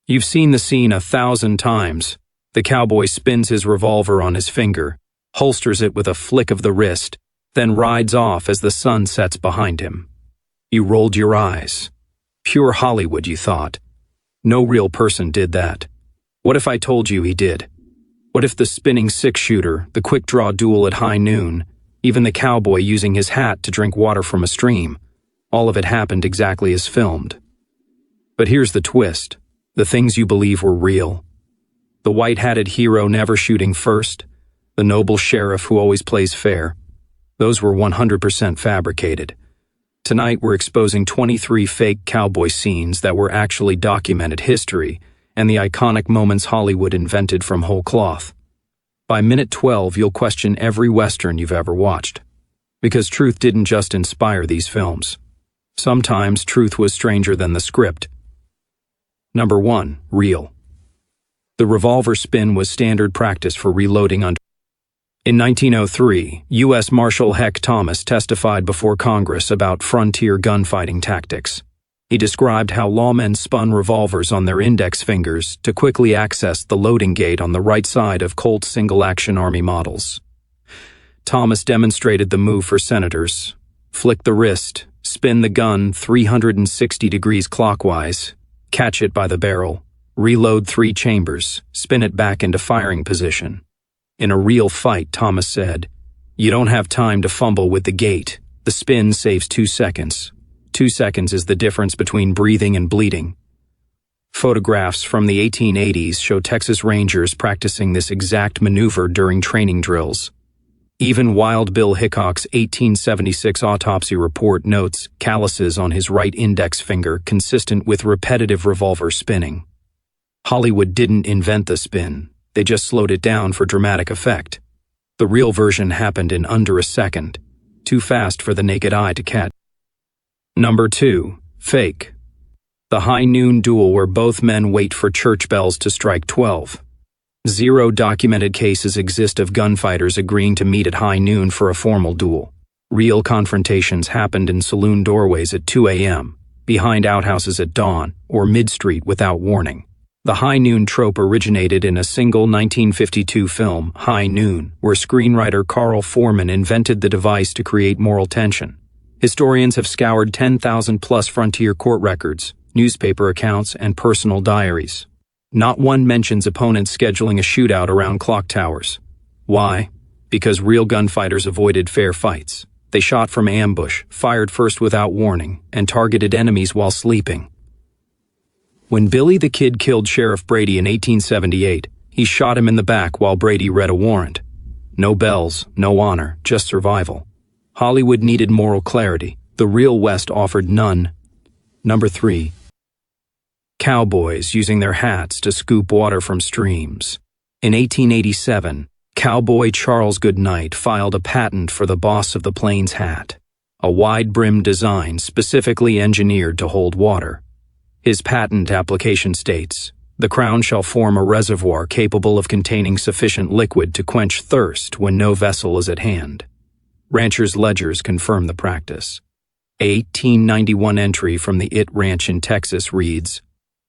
You've seen the scene 1,000 times. The cowboy spins his revolver on his finger, holsters it with a flick of the wrist, then rides off as the sun sets behind him. You rolled your eyes. Pure Hollywood, you thought. No real person did that. What if I told you he did? What if the spinning six-shooter, the quick-draw duel at high noon, even the cowboy using his hat to drink water from a stream, all of it happened exactly as filmed? But here's the twist. The things you believe were real. The white-hatted hero never shooting first, the noble sheriff who always plays fair, those were 100% fabricated. Tonight we're exposing 23 fake cowboy scenes that were actually documented history and the iconic moments Hollywood invented from whole cloth. By minute 12, you'll question every Western you've ever watched. Because truth didn't just inspire these films. Sometimes truth was stranger than the script. Number 1. Real. The revolver spin was standard practice for reloading under. In 1903, U.S. Marshal Heck Thomas testified before Congress about frontier gunfighting tactics. He described how lawmen spun revolvers on their index fingers to quickly access the loading gate on the right side of Colt single-action Army models. Thomas demonstrated the move for senators. Flick the wrist, spin the gun 360 degrees clockwise, catch it by the barrel, reload 3 chambers, spin it back into firing position. In a real fight, Thomas said, "You don't have time to fumble with the gate. The spin saves 2 seconds. 2 seconds is the difference between breathing and bleeding." Photographs from the 1880s show Texas Rangers practicing this exact maneuver during training drills. Even Wild Bill Hickok's 1876 autopsy report notes calluses on his right index finger consistent with repetitive revolver spinning. Hollywood didn't invent the spin. They just slowed it down for dramatic effect. The real version happened in under a second, too fast for the naked eye to catch. Number 2. Fake. The high noon duel where both men wait for church bells to strike 12. 0 documented cases exist of gunfighters agreeing to meet at high noon for a formal duel. Real confrontations happened in saloon doorways at 2 a.m., behind outhouses at dawn, or mid-street without warning. The high noon trope originated in a single 1952 film, High Noon, where screenwriter Carl Foreman invented the device to create moral tension. Historians have scoured 10,000-plus frontier court records, newspaper accounts, and personal diaries. Not one mentions opponents scheduling a shootout around clock towers. Why? Because real gunfighters avoided fair fights. They shot from ambush, fired first without warning, and targeted enemies while sleeping. When Billy the Kid killed Sheriff Brady in 1878, he shot him in the back while Brady read a warrant. No bells, no honor, just survival. Hollywood needed moral clarity. The real West offered none. Number 3. Cowboys using their hats to scoop water from streams. In 1887, cowboy Charles Goodnight filed a patent for the Boss of the Plains hat, a wide-brimmed design specifically engineered to hold water. His patent application states, "The crown shall form a reservoir capable of containing sufficient liquid to quench thirst when no vessel is at hand." Ranchers' ledgers confirm the practice. A 1891 entry from the It Ranch in Texas reads,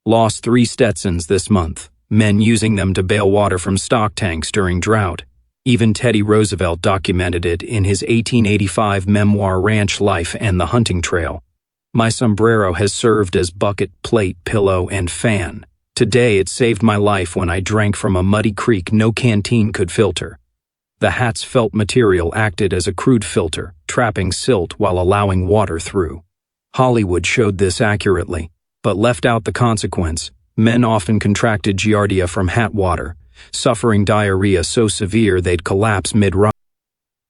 "Lost 3 Stetsons this month, men using them to bail water from stock tanks during drought." Even Teddy Roosevelt documented it in his 1885 memoir Ranch Life and the Hunting Trail. "My sombrero has served as bucket, plate, pillow, and fan. Today it saved my life when I drank from a muddy creek no canteen could filter." The hat's felt material acted as a crude filter, trapping silt while allowing water through. Hollywood showed this accurately, but left out the consequence. Men often contracted giardia from hat water, suffering diarrhea so severe they'd collapse mid-ride.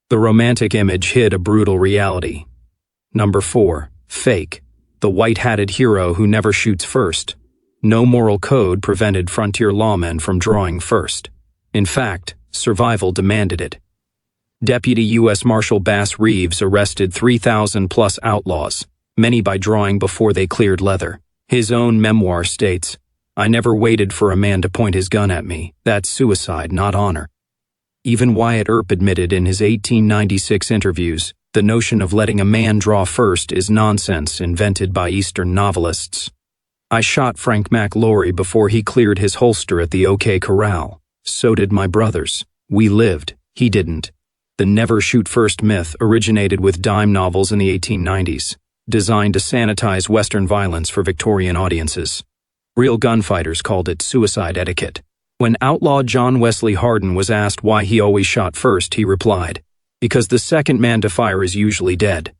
The romantic image hid a brutal reality. Number 4. Fake. The white-hatted hero who never shoots first. No moral code prevented frontier lawmen from drawing first. In fact, survival demanded it. Deputy U.S. Marshal Bass Reeves arrested 3,000-plus outlaws, many by drawing before they cleared leather. His own memoir states, "I never waited for a man to point his gun at me. That's suicide, not honor." Even Wyatt Earp admitted in his 1896 interviews, the notion of letting a man draw first is nonsense invented by Eastern novelists. I shot Frank McLaurie before he cleared his holster at the OK Corral. So did my brothers. We lived. He didn't. The never shoot first myth originated with dime novels in the 1890s, designed to sanitize Western violence for Victorian audiences. Real gunfighters called it suicide etiquette. When outlaw John Wesley Hardin was asked why he always shot first, he replied, "Because the second man to fire is usually dead."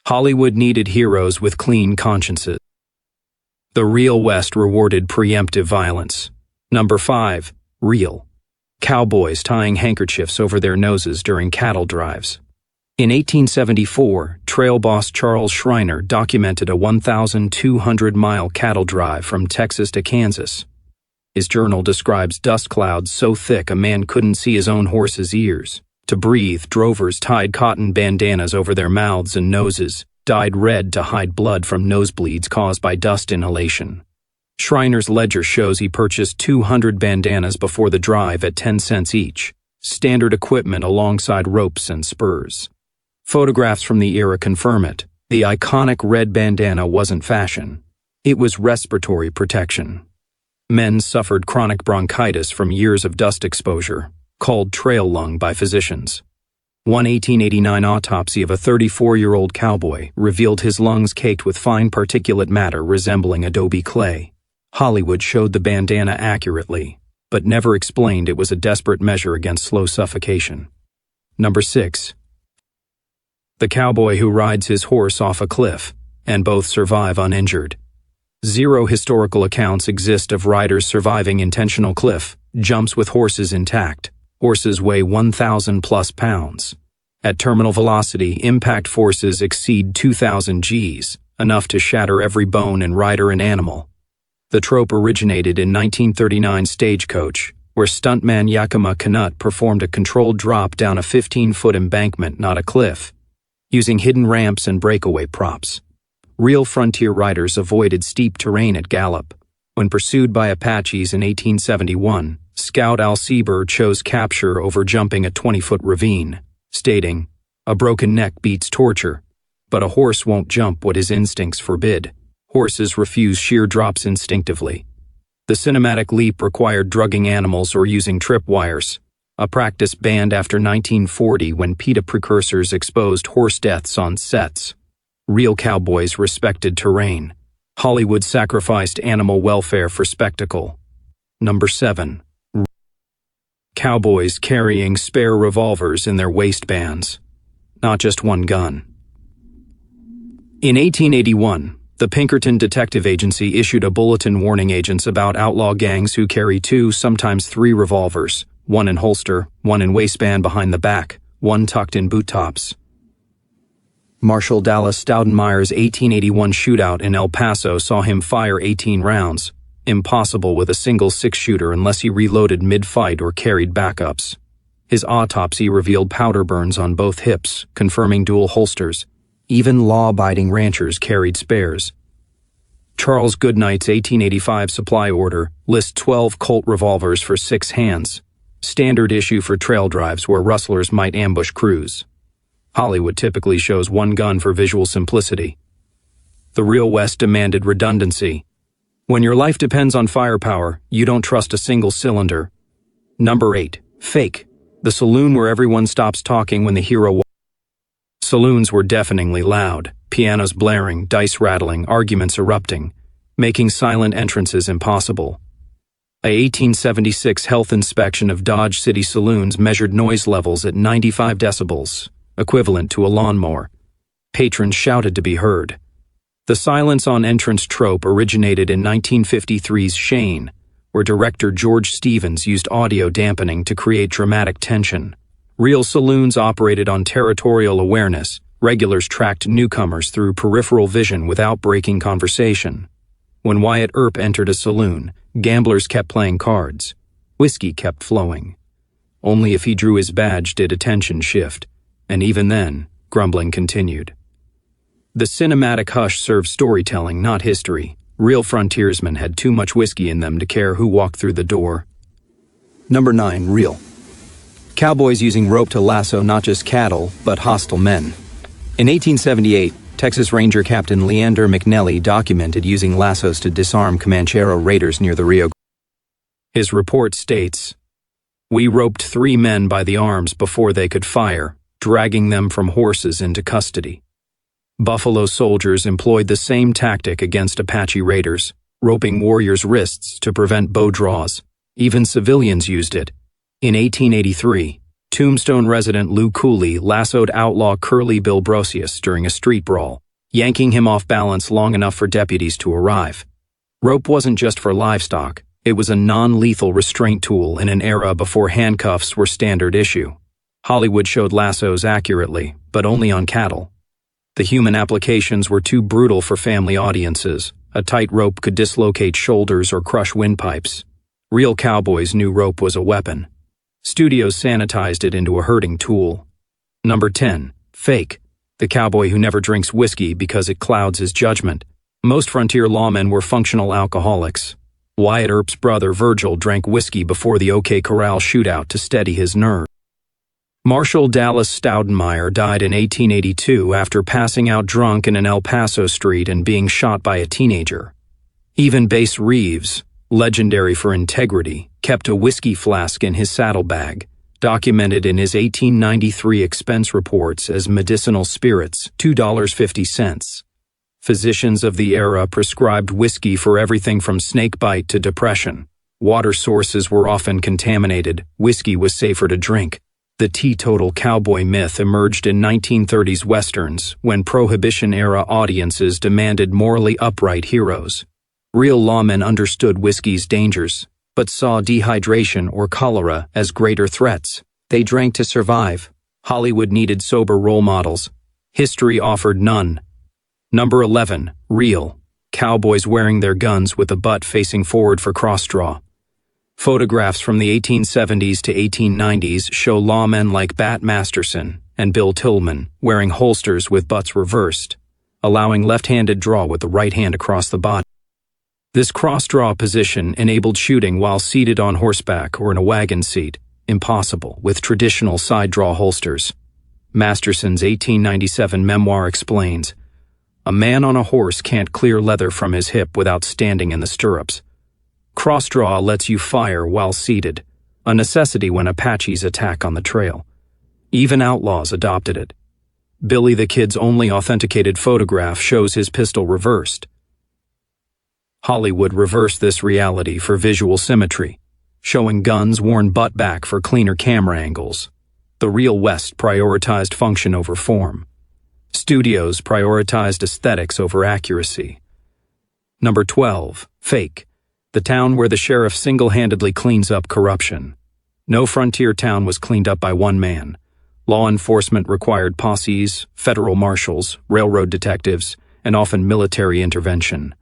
Hollywood needed heroes with clean consciences. The real West rewarded preemptive violence. Number 5. Real. Cowboys tying handkerchiefs over their noses during cattle drives. In 1874, trail boss Charles Schreiner documented a 1,200-mile cattle drive from Texas to Kansas. His journal describes dust clouds so thick a man couldn't see his own horse's ears. To breathe, drovers tied cotton bandanas over their mouths and noses, dyed red to hide blood from nosebleeds caused by dust inhalation. Schreiner's ledger shows he purchased 200 bandanas before the drive at 10 cents each, standard equipment alongside ropes and spurs. Photographs from the era confirm it. The iconic red bandana wasn't fashion. It was respiratory protection. Men suffered chronic bronchitis from years of dust exposure, called trail lung by physicians. One 1889 autopsy of a 34-year-old cowboy revealed his lungs caked with fine particulate matter resembling adobe clay. Hollywood showed the bandana accurately, but never explained it was a desperate measure against slow suffocation. Number 6. The cowboy who rides his horse off a cliff, and both survive uninjured. Zero historical accounts exist of riders surviving intentional cliff jumps with horses intact. Horses weigh 1,000+ pounds. At terminal velocity, impact forces exceed 2,000 Gs, enough to shatter every bone in rider and animal. The trope originated in 1939 Stagecoach, where stuntman Yakima Canutt performed a controlled drop down a 15-foot embankment, not a cliff, using hidden ramps and breakaway props. Real frontier riders avoided steep terrain at Gallup. When pursued by Apaches in 1871, Scout Al Sieber chose capture over jumping a 20-foot ravine, stating, "A broken neck beats torture, but a horse won't jump what his instincts forbid." Horses refuse sheer drops instinctively. The cinematic leap required drugging animals or using tripwires, a practice banned after 1940 when PETA precursors exposed horse deaths on sets. Real cowboys respected terrain. Hollywood sacrificed animal welfare for spectacle. Number 7. Cowboys carrying spare revolvers in their waistbands. Not just one gun. In 1881, the Pinkerton Detective Agency issued a bulletin warning agents about outlaw gangs who carry 2, sometimes 3 revolvers, one in holster, one in waistband behind the back, one tucked in boot tops. Marshal Dallas Staudenmeyer's 1881 shootout in El Paso saw him fire 18 rounds, impossible with a single 6-shooter unless he reloaded mid-fight or carried backups. His autopsy revealed powder burns on both hips, confirming dual holsters. Even law-abiding ranchers carried spares. Charles Goodnight's 1885 supply order lists 12 Colt revolvers for 6 hands, standard issue for trail drives where rustlers might ambush crews. Hollywood typically shows one gun for visual simplicity. The real West demanded redundancy. When your life depends on firepower, you don't trust a single cylinder. Number 8. Fake. The saloon where everyone stops talking when the hero walks. Saloons were deafeningly loud, pianos blaring, dice rattling, arguments erupting, making silent entrances impossible. A 1876 health inspection of Dodge City saloons measured noise levels at 95 decibels, equivalent to a lawnmower. Patrons shouted to be heard. The silence on entrance trope originated in 1953's Shane, where director George Stevens used audio dampening to create dramatic tension. Real saloons operated on territorial awareness. Regulars tracked newcomers through peripheral vision without breaking conversation. When Wyatt Earp entered a saloon, gamblers kept playing cards. Whiskey kept flowing. Only if he drew his badge did attention shift, and even then, grumbling continued. The cinematic hush served storytelling, not history. Real frontiersmen had too much whiskey in them to care who walked through the door. Number 9. Real. Cowboys using rope to lasso not just cattle, but hostile men. In 1878, Texas Ranger Captain Leander McNelly documented using lassos to disarm Comanchero raiders near the Rio Grande. His report states, "We roped 3 men by the arms before they could fire, dragging them from horses into custody." Buffalo soldiers employed the same tactic against Apache raiders, roping warriors' wrists to prevent bow draws. Even civilians used it. In 1883, Tombstone resident Lou Cooley lassoed outlaw Curly Bill Brocius during a street brawl, yanking him off balance long enough for deputies to arrive. Rope wasn't just for livestock, it was a non-lethal restraint tool in an era before handcuffs were standard issue. Hollywood showed lassos accurately, but only on cattle. The human applications were too brutal for family audiences. A tight rope could dislocate shoulders or crush windpipes. Real cowboys knew rope was a weapon. Studios sanitized it into a herding tool. Number 10. Fake. The cowboy who never drinks whiskey because it clouds his judgment. Most frontier lawmen were functional alcoholics. Wyatt Earp's brother Virgil drank whiskey before the OK Corral shootout to steady his nerve. Marshall Dallas Staudenmeier died in 1882 after passing out drunk in an El Paso street and being shot by a teenager. Even Bass Reeves, legendary for integrity, kept a whiskey flask in his saddlebag, documented in his 1893 expense reports as medicinal spirits, $2.50. Physicians of the era prescribed whiskey for everything from snakebite to depression. Water sources were often contaminated. Whiskey was safer to drink. The teetotal cowboy myth emerged in 1930s westerns when Prohibition-era audiences demanded morally upright heroes. Real lawmen understood whiskey's dangers, but saw dehydration or cholera as greater threats. They drank to survive. Hollywood needed sober role models. History offered none. Number 11. Real. Cowboys wearing their guns with the butt facing forward for cross-draw. Photographs from the 1870s to 1890s show lawmen like Bat Masterson and Bill Tillman wearing holsters with butts reversed, allowing left-handed draw with the right hand across the body. This cross-draw position enabled shooting while seated on horseback or in a wagon seat, impossible with traditional side-draw holsters. Masterson's 1897 memoir explains, "A man on a horse can't clear leather from his hip without standing in the stirrups. Cross-draw lets you fire while seated, a necessity when Apaches attack on the trail. Even outlaws adopted it. Billy the Kid's only authenticated photograph shows his pistol reversed. Hollywood reversed this reality for visual symmetry, showing guns worn butt back for cleaner camera angles. The real West prioritized function over form. Studios prioritized aesthetics over accuracy. Number 12. Fake. The town where the sheriff single-handedly cleans up corruption. No frontier town was cleaned up by one man. Law enforcement required posses, federal marshals, railroad detectives, and often military intervention.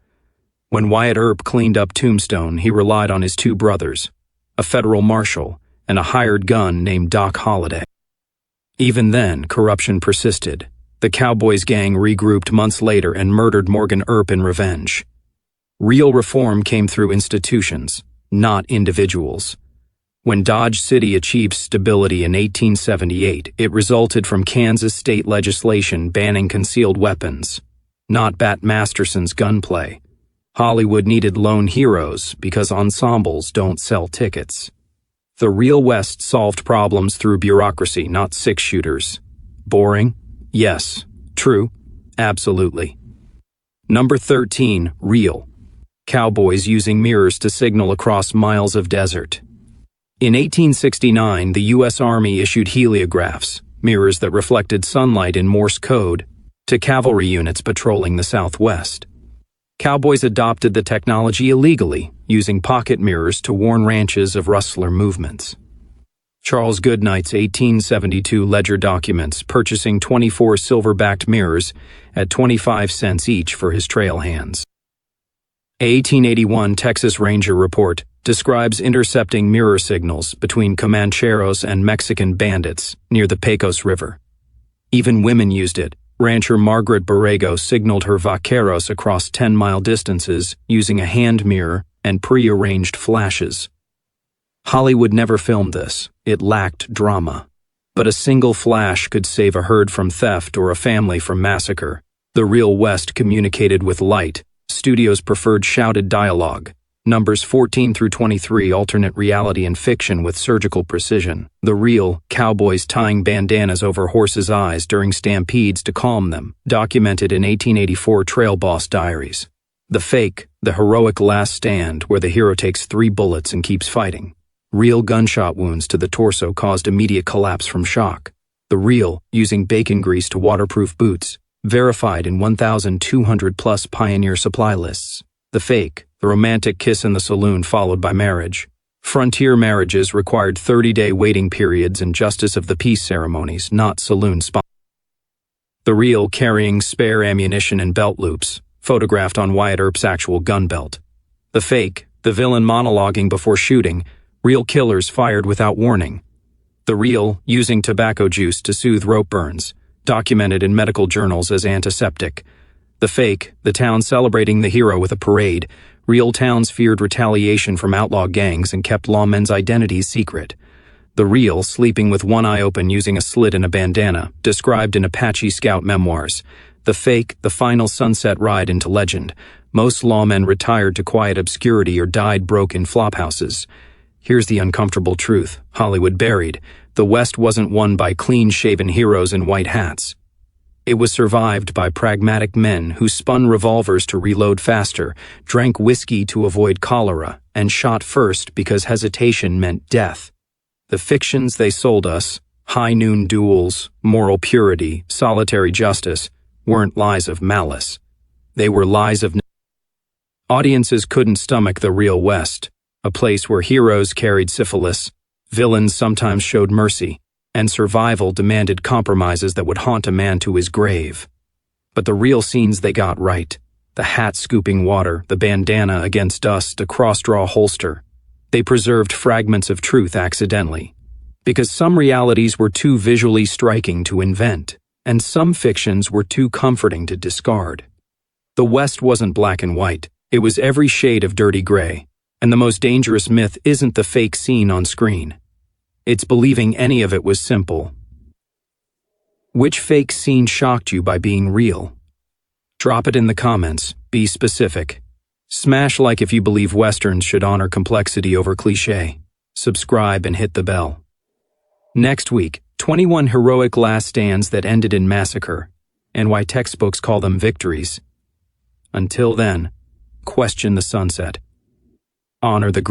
When Wyatt Earp cleaned up Tombstone, he relied on his 2 brothers, a federal marshal and a hired gun named Doc Holliday. Even then, corruption persisted. The Cowboys gang regrouped months later and murdered Morgan Earp in revenge. Real reform came through institutions, not individuals. When Dodge City achieved stability in 1878, it resulted from Kansas state legislation banning concealed weapons, not Bat Masterson's gunplay. Hollywood needed lone heroes because ensembles don't sell tickets. The real West solved problems through bureaucracy, not six-shooters. Boring? Yes. True? Absolutely. Number 13. Real. Cowboys using mirrors to signal across miles of desert. In 1869, the U.S. Army issued heliographs, mirrors that reflected sunlight in Morse code, to cavalry units patrolling the Southwest. Cowboys adopted the technology illegally, using pocket mirrors to warn ranches of rustler movements. Charles Goodnight's 1872 ledger documents purchasing 24 silver-backed mirrors at 25 cents each for his trail hands. A 1881 Texas Ranger report describes intercepting mirror signals between Comancheros and Mexican bandits near the Pecos River. Even women used it. Rancher Margaret Borrego signaled her vaqueros across 10-mile distances using a hand mirror and pre-arranged flashes. Hollywood never filmed this. It lacked drama. But a single flash could save a herd from theft or a family from massacre. The real West communicated with light. Studios preferred shouted dialogue. Numbers 14 through 23 alternate reality and fiction with surgical precision. The real, cowboys tying bandanas over horses' eyes during stampedes to calm them, documented in 1884 Trail Boss Diaries. The fake, the heroic last stand where the hero takes 3 bullets and keeps fighting. Real gunshot wounds to the torso caused immediate collapse from shock. The real, using bacon grease to waterproof boots, verified in 1,200+ Pioneer supply lists. The fake, the romantic kiss in the saloon followed by marriage. Frontier marriages required 30-day waiting periods and justice of the peace ceremonies, not saloon spots. The real, carrying spare ammunition and belt loops, photographed on Wyatt Earp's actual gun belt. The fake, the villain monologuing before shooting, real killers fired without warning. The real, using tobacco juice to soothe rope burns, documented in medical journals as antiseptic. The fake, the town celebrating the hero with a parade. Real towns feared retaliation from outlaw gangs and kept lawmen's identities secret. The real, sleeping with one eye open using a slit in a bandana, described in Apache Scout memoirs. The fake, the final sunset ride into legend. Most lawmen retired to quiet obscurity or died broke in flophouses. Here's the uncomfortable truth, Hollywood buried. The West wasn't won by clean-shaven heroes in white hats. It was survived by pragmatic men who spun revolvers to reload faster, drank whiskey to avoid cholera, and shot first because hesitation meant death. The fictions they sold us, high noon duels, moral purity, solitary justice, weren't lies of malice. They were lies of... Audiences couldn't stomach the real West, a place where heroes carried syphilis, villains sometimes showed mercy, and survival demanded compromises that would haunt a man to his grave. But the real scenes they got right, the hat scooping water, the bandana against dust, a cross-draw holster, they preserved fragments of truth accidentally. Because some realities were too visually striking to invent, and some fictions were too comforting to discard. The West wasn't black and white, it was every shade of dirty gray, and the most dangerous myth isn't the fake scene on screen. It's believing any of it was simple. Which fake scene shocked you by being real? Drop it in the comments, be specific. Smash like if you believe Westerns should honor complexity over cliché. Subscribe and hit the bell. Next week, 21 heroic last stands that ended in massacre, and why textbooks call them victories. Until then, question the sunset. Honor the